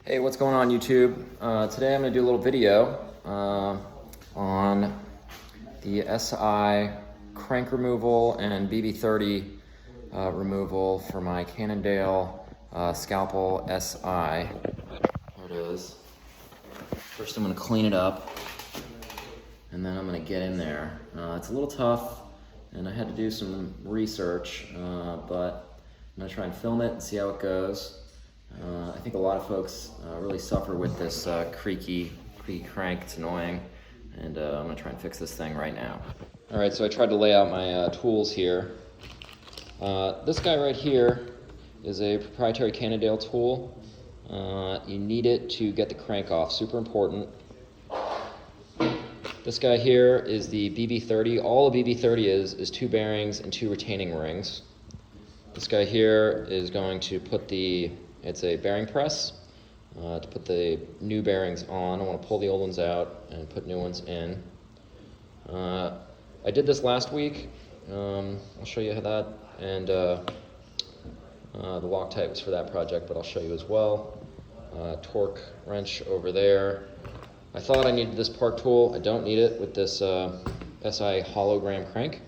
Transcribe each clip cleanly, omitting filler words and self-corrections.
Hey, what's going on YouTube? Today I'm going to do a little video on the SI crank removal and BB30 removal for my Cannondale Scalpel SI. There it is. First I'm going to clean it up and then I'm going to get in there. It's a little tough and I had to do some research, but I'm going to try and film it and see how it goes. I think a lot of folks really suffer with this creaky crank. It's annoying, and I'm going to try and fix this thing right now. Alright, so I tried to lay out my tools here. This guy right here is a proprietary Cannondale tool. You need it to get the crank off, super important. This guy here is the BB30. All a BB30 is 2 bearings and 2 retaining rings. This guy here is going to put it's a bearing press to put the new bearings on. I want to pull the old ones out and put new ones in. I did this last week. I'll show you how that, and the Loctite was for that project, but I'll show you as well. Torque wrench over there. I thought I needed this part tool. I don't need it with this SI hologram crank.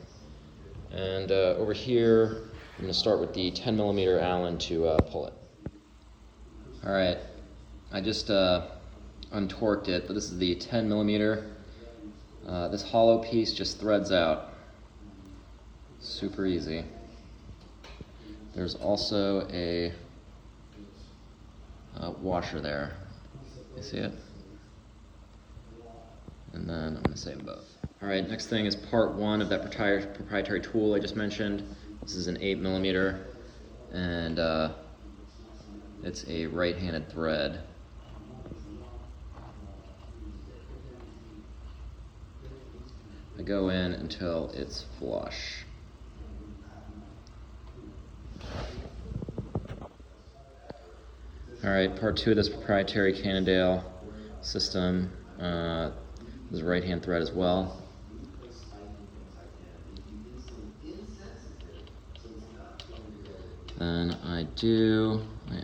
And over here, I'm going to start with the 10mm Allen to pull it. Alright, I just untorqued it, but this is the 10mm. This hollow piece just threads out. Super easy. There's also a washer there. You see it? And then I'm going to save them both. Alright, next thing is part 1 of that proprietary tool I just mentioned. This is an 8mm, and it's a right-handed thread. I go in until it's flush. Alright, part 2 of this proprietary Cannondale system. There's a right-hand thread as well. Then I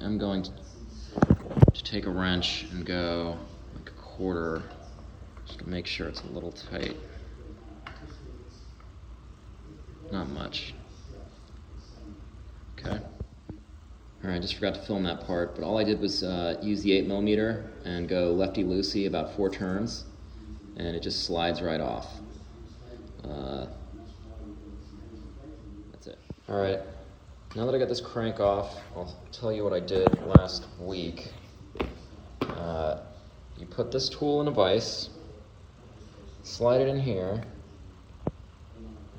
am going to take a wrench and go like a quarter, just to make sure it's a little tight. Not much. Okay. Alright, I just forgot to film that part, but all I did was use the 8mm and go lefty-loosey about 4 turns, and it just slides right off. That's it. Alright. Now that I got this crank off, I'll tell you what I did last week. You put this tool in a vise, slide it in here,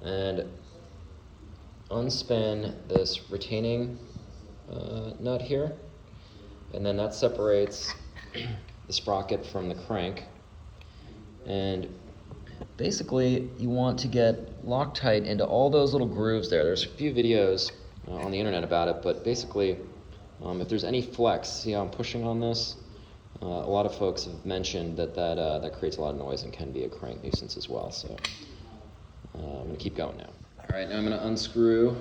and unspin this retaining nut here, and then that separates the sprocket from the crank. And basically, you want to get Loctite into all those little grooves there. There's a few videos on the internet about it, but basically, if there's any flex, see how I'm pushing on this? A lot of folks have mentioned that creates a lot of noise and can be a crank nuisance as well. So I'm going to keep going now. All right, now I'm going to unscrew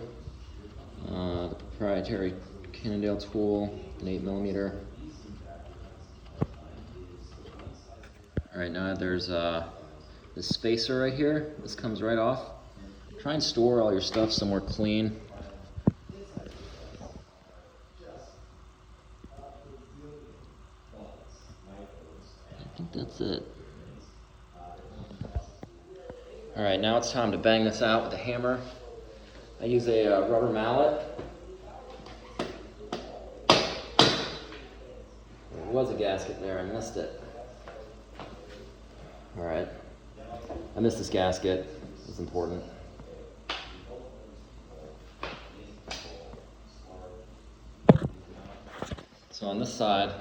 the proprietary Cannondale tool, an 8mm. All right, now there's this spacer right here. This comes right off. Try and store all your stuff somewhere clean. I think that's it. All right, now it's time to bang this out with a hammer. I use a rubber mallet. There was a gasket there, I missed it. All right, I missed this gasket, it's important. So on this side,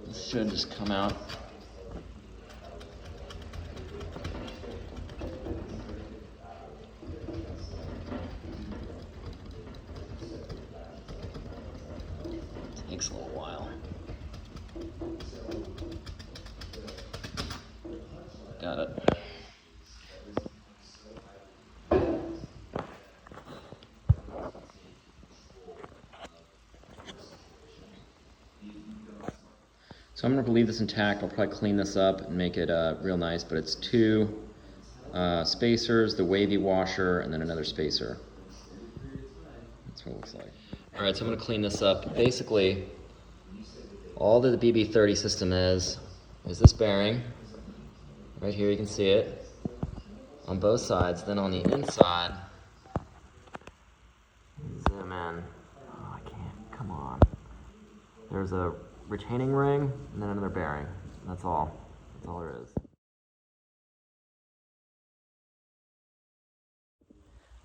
this should just come out. Takes a little while. Got it. So I'm gonna leave this intact. I'll probably clean this up and make it real nice, but it's 2 spacers, the wavy washer, and then another spacer. That's what it looks like. All right, so I'm gonna clean this up. Basically, all that the BB30 system is this bearing. Right here, you can see it on both sides. Then on the inside, zoom in. Oh, I can't, come on. There's a retaining ring and then another bearing. That's all there is.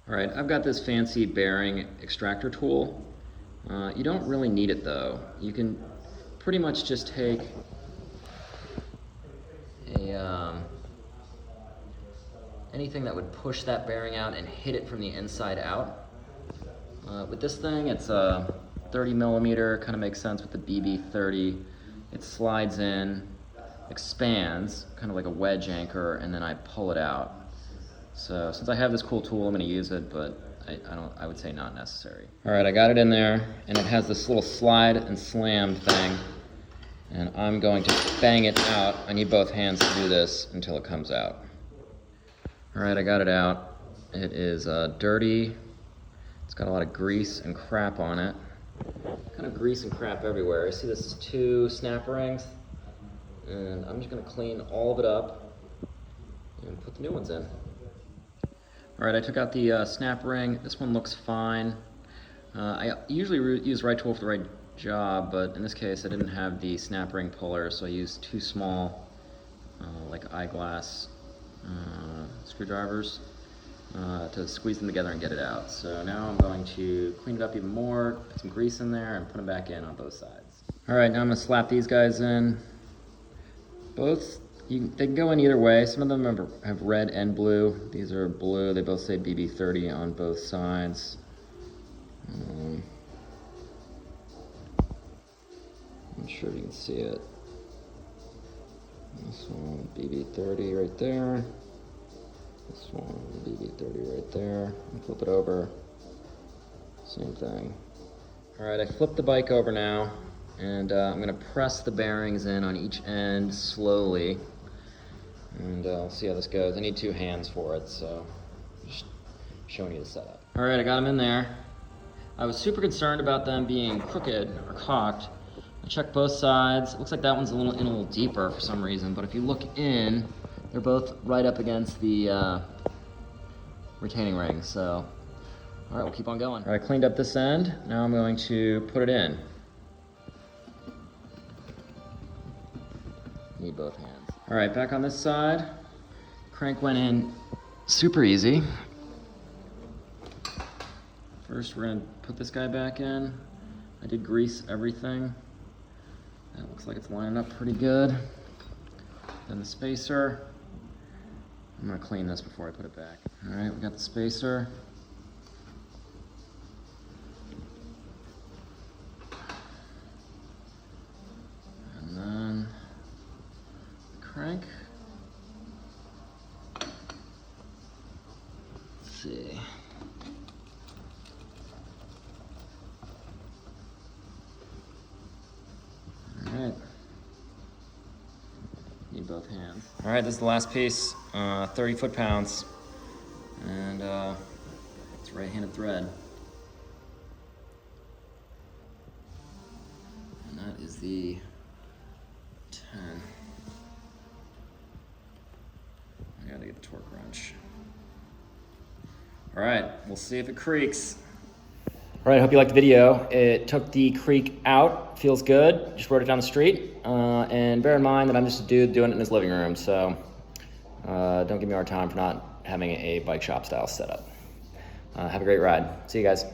All right, I've got this fancy bearing extractor tool. You don't really need it though. You can pretty much just take anything that would push that bearing out and hit it from the inside out. With this thing, it's a 30 millimeter, kind of makes sense with the BB30. It slides in, expands, kind of like a wedge anchor, and then I pull it out. So since I have this cool tool, I'm going to use it, but I would say not necessary. All right, I got it in there, and it has this little slide and slam thing, and I'm going to bang it out. I need both hands to do this until it comes out. All right, I got it out. It is dirty. It's got a lot of grease and crap on it. Kind of grease and crap everywhere. I see this is 2 snap rings, and I'm just going to clean all of it up and put the new ones in. All right, I took out the snap ring. This one looks fine. I usually use right tool for the right job, but in this case I didn't have the snap ring puller, so I used 2 small, like eyeglass screwdrivers to squeeze them together and get it out. So now I'm going to clean it up even more, put some grease in there, and put them back in on both sides. All right, now I'm gonna slap these guys in. They can go in either way. Some of them have red and blue. These are blue. They both say BB30 on both sides. I'm not sure if you can see it. This one, BB30 right there. This one, BB30 right there. And flip it over. Same thing. All right, I flipped the bike over now, and I'm gonna press the bearings in on each end slowly. And I'll see how this goes. I need 2 hands for it, so just showing you the setup. All right, I got them in there. I was super concerned about them being crooked or cocked. I checked both sides. It looks like that one's in a little deeper for some reason, but if you look in, they're both right up against the retaining ring. So, all right, we'll keep on going. All right, I cleaned up this end. Now I'm going to put it in. Need both hands. All right, back on this side. Crank went in super easy. First, we're gonna put this guy back in. I did grease everything. That looks like it's lining up pretty good. Then the spacer. I'm gonna clean this before I put it back. All right, we got the spacer. And then crank. Let's see. All right. Need both hands. All right, this is the last piece, 30 foot-pounds, and it's right-handed thread. And that is the 10. I gotta get the torque wrench. All right, we'll see if it creaks. All right, I hope you liked the video. It took the creak out, feels good. Just rode it down the street. And bear in mind that I'm just a dude doing it in his living room, so don't give me a hard time for not having a bike shop style setup. Have a great ride. See you guys.